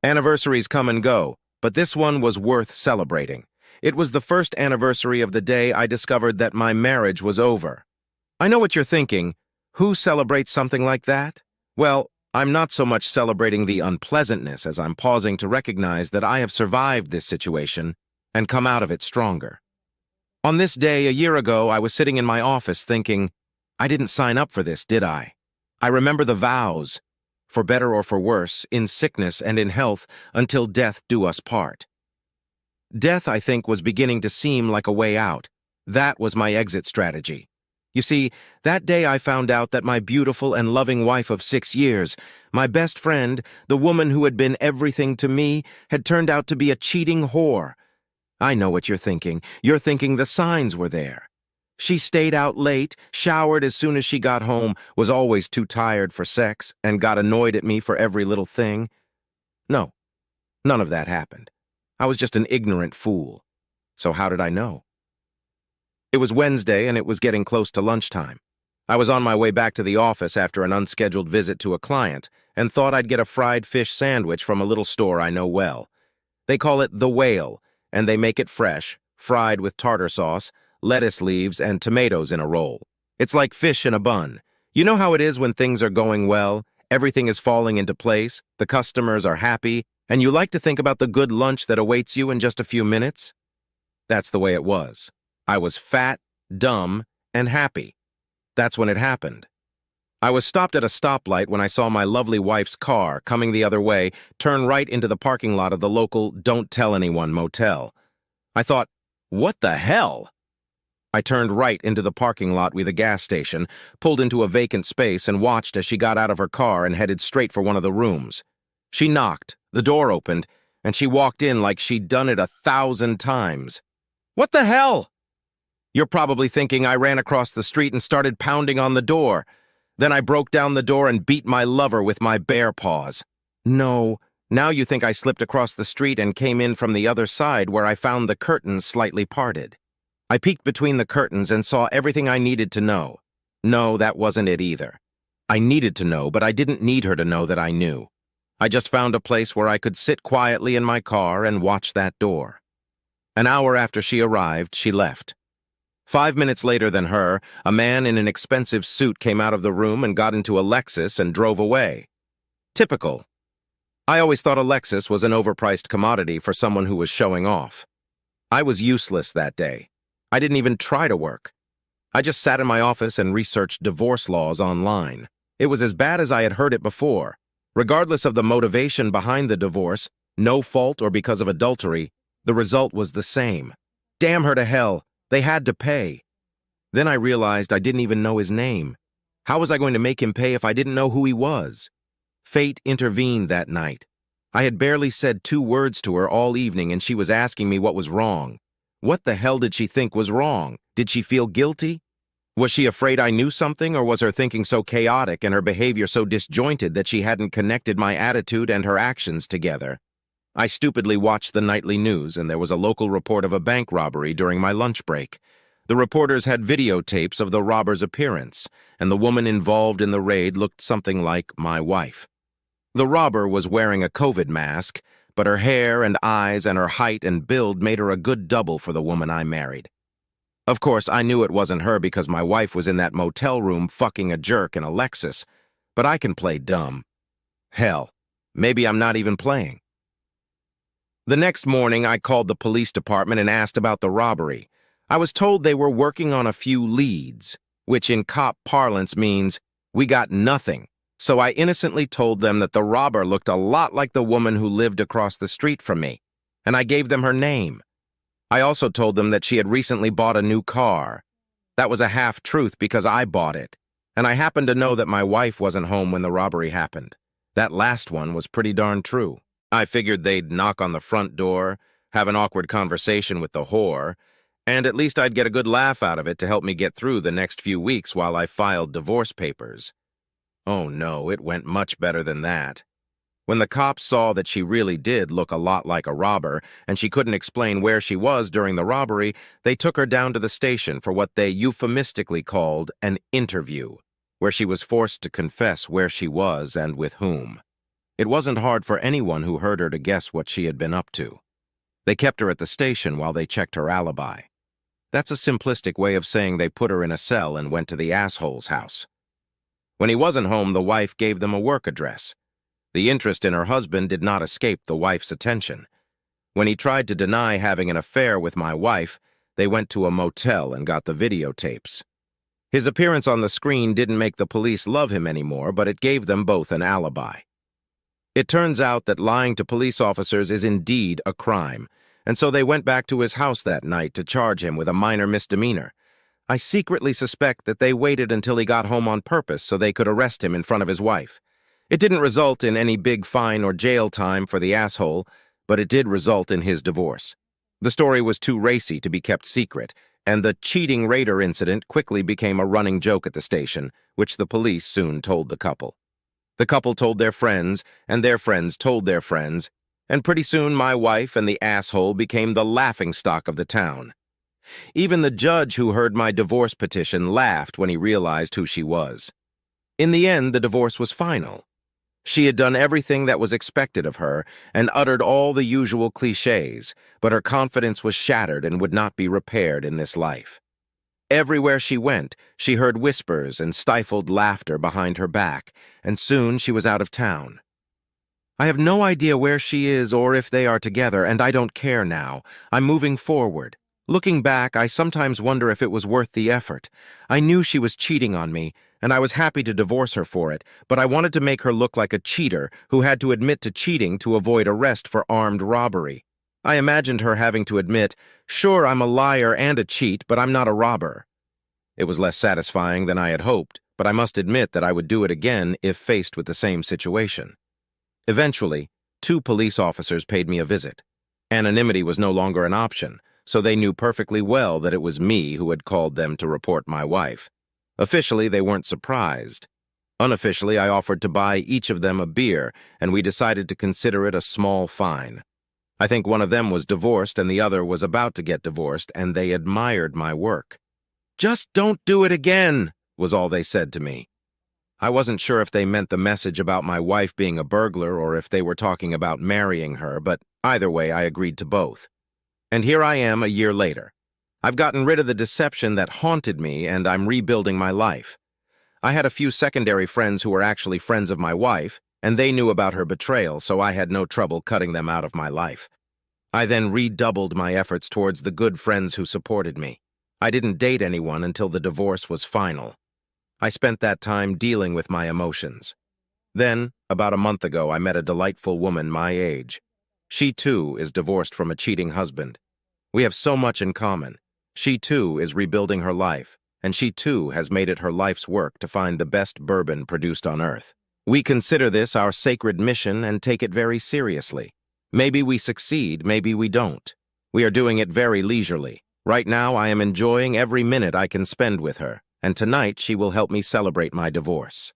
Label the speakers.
Speaker 1: Anniversaries come and go, but this one was worth celebrating. It was the first anniversary of the day I discovered that my marriage was over. I know what you're thinking. Who celebrates something like that? Well, I'm not so much celebrating the unpleasantness as I'm pausing to recognize that I have survived this situation and come out of it stronger. On this day, a year ago, I was sitting in my office thinking, I didn't sign up for this, did I? I remember the vows, for better or for worse, in sickness and in health, until death do us part. Death, I think, was beginning to seem like a way out. That was my exit strategy. You see, that day I found out that my beautiful and loving wife of 6 years, my best friend, the woman who had been everything to me, had turned out to be a cheating whore. I know what you're thinking. You're thinking the signs were there. She stayed out late, showered as soon as she got home, was always too tired for sex, and got annoyed at me for every little thing. No, none of that happened. I was just an ignorant fool. So how did I know? It was Wednesday, and it was getting close to lunchtime. I was on my way back to the office after an unscheduled visit to a client, and thought I'd get a fried fish sandwich from a little store I know well. They call it The Whale, and they make it fresh, fried with tartar sauce, lettuce leaves, and tomatoes in a roll. It's like fish in a bun. You know how it is when things are going well, everything is falling into place, the customers are happy, and you like to think about the good lunch that awaits you in just a few minutes? That's the way it was. I was fat, dumb, and happy. That's when it happened. I was stopped at a stoplight when I saw my lovely wife's car, coming the other way, turn right into the parking lot of the local Don't Tell Anyone motel. I thought, what the hell? I turned right into the parking lot with a gas station, pulled into a vacant space, and watched as she got out of her car and headed straight for one of the rooms. She knocked, the door opened, and she walked in like she'd done it 1,000 times. What the hell? You're probably thinking I ran across the street and started pounding on the door. Then I broke down the door and beat my lover with my bare paws. No, now you think I slipped across the street and came in from the other side where I found the curtains slightly parted. I peeked between the curtains and saw everything I needed to know. No, that wasn't it either. I needed to know, but I didn't need her to know that I knew. I just found a place where I could sit quietly in my car and watch that door. An hour after she arrived, she left. 5 minutes later than her, a man in an expensive suit came out of the room and got into a Lexus and drove away. Typical. I always thought a Lexus was an overpriced commodity for someone who was showing off. I was useless that day. I didn't even try to work. I just sat in my office and researched divorce laws online. It was as bad as I had heard it before. Regardless of the motivation behind the divorce, no fault or because of adultery, the result was the same. Damn her to hell. They had to pay. Then I realized I didn't even know his name. How was I going to make him pay if I didn't know who he was? Fate intervened that night. I had barely said 2 words to her all evening, and she was asking me what was wrong. What the hell did she think was wrong? Did she feel guilty? Was she afraid I knew something, or was her thinking so chaotic and her behavior so disjointed that she hadn't connected my attitude and her actions together? I stupidly watched the nightly news, and there was a local report of a bank robbery during my lunch break. The reporters had videotapes of the robber's appearance, and the woman involved in the raid looked something like my wife. The robber was wearing a COVID mask, but her hair and eyes and her height and build made her a good double for the woman I married. Of course, I knew it wasn't her because my wife was in that motel room fucking a jerk in a Lexus, but I can play dumb. Hell, maybe I'm not even playing. The next morning, I called the police department and asked about the robbery. I was told they were working on a few leads, which in cop parlance means we got nothing. So I innocently told them that the robber looked a lot like the woman who lived across the street from me, and I gave them her name. I also told them that she had recently bought a new car. That was a half-truth because I bought it, and I happened to know that my wife wasn't home when the robbery happened. That last one was pretty darn true. I figured they'd knock on the front door, have an awkward conversation with the whore, and at least I'd get a good laugh out of it to help me get through the next few weeks while I filed divorce papers. Oh no, it went much better than that. When the cops saw that she really did look a lot like a robber, and she couldn't explain where she was during the robbery, they took her down to the station for what they euphemistically called an interview, where she was forced to confess where she was and with whom. It wasn't hard for anyone who heard her to guess what she had been up to. They kept her at the station while they checked her alibi. That's a simplistic way of saying they put her in a cell and went to the asshole's house. When he wasn't home, the wife gave them a work address. The interest in her husband did not escape the wife's attention. When he tried to deny having an affair with my wife, they went to a motel and got the videotapes. His appearance on the screen didn't make the police love him anymore, but it gave them both an alibi. It turns out that lying to police officers is indeed a crime, and so they went back to his house that night to charge him with a minor misdemeanor. I secretly suspect that they waited until he got home on purpose so they could arrest him in front of his wife. It didn't result in any big fine or jail time for the asshole, but it did result in his divorce. The story was too racy to be kept secret, and the cheating raider incident quickly became a running joke at the station, which the police soon told the couple. The couple told their friends, and their friends told their friends, and pretty soon my wife and the asshole became the laughingstock of the town. Even the judge who heard my divorce petition laughed when he realized who she was. In the end, the divorce was final. She had done everything that was expected of her and uttered all the usual cliches, but her confidence was shattered and would not be repaired in this life. Everywhere she went, she heard whispers and stifled laughter behind her back, and soon she was out of town. I have no idea where she is or if they are together, and I don't care now. I'm moving forward. Looking back, I sometimes wonder if it was worth the effort. I knew she was cheating on me, and I was happy to divorce her for it, but I wanted to make her look like a cheater who had to admit to cheating to avoid arrest for armed robbery. I imagined her having to admit, "Sure, I'm a liar and a cheat, but I'm not a robber." It was less satisfying than I had hoped, but I must admit that I would do it again if faced with the same situation. Eventually, 2 police officers paid me a visit. Anonymity was no longer an option, so they knew perfectly well that it was me who had called them to report my wife. Officially, they weren't surprised. Unofficially, I offered to buy each of them a beer, and we decided to consider it a small fine. I think one of them was divorced and the other was about to get divorced, and they admired my work. "Just don't do it again," was all they said to me. I wasn't sure if they meant the message about my wife being a burglar or if they were talking about marrying her, but either way, I agreed to both. And here I am a year later. I've gotten rid of the deception that haunted me, and I'm rebuilding my life. I had a few secondary friends who were actually friends of my wife, and they knew about her betrayal, so I had no trouble cutting them out of my life. I then redoubled my efforts towards the good friends who supported me. I didn't date anyone until the divorce was final. I spent that time dealing with my emotions. Then, about a month ago, I met a delightful woman my age. She, too, is divorced from a cheating husband. We have so much in common. She, too, is rebuilding her life, and she, too, has made it her life's work to find the best bourbon produced on earth. We consider this our sacred mission and take it very seriously. Maybe we succeed, maybe we don't. We are doing it very leisurely. Right now, I am enjoying every minute I can spend with her, and tonight she will help me celebrate my divorce.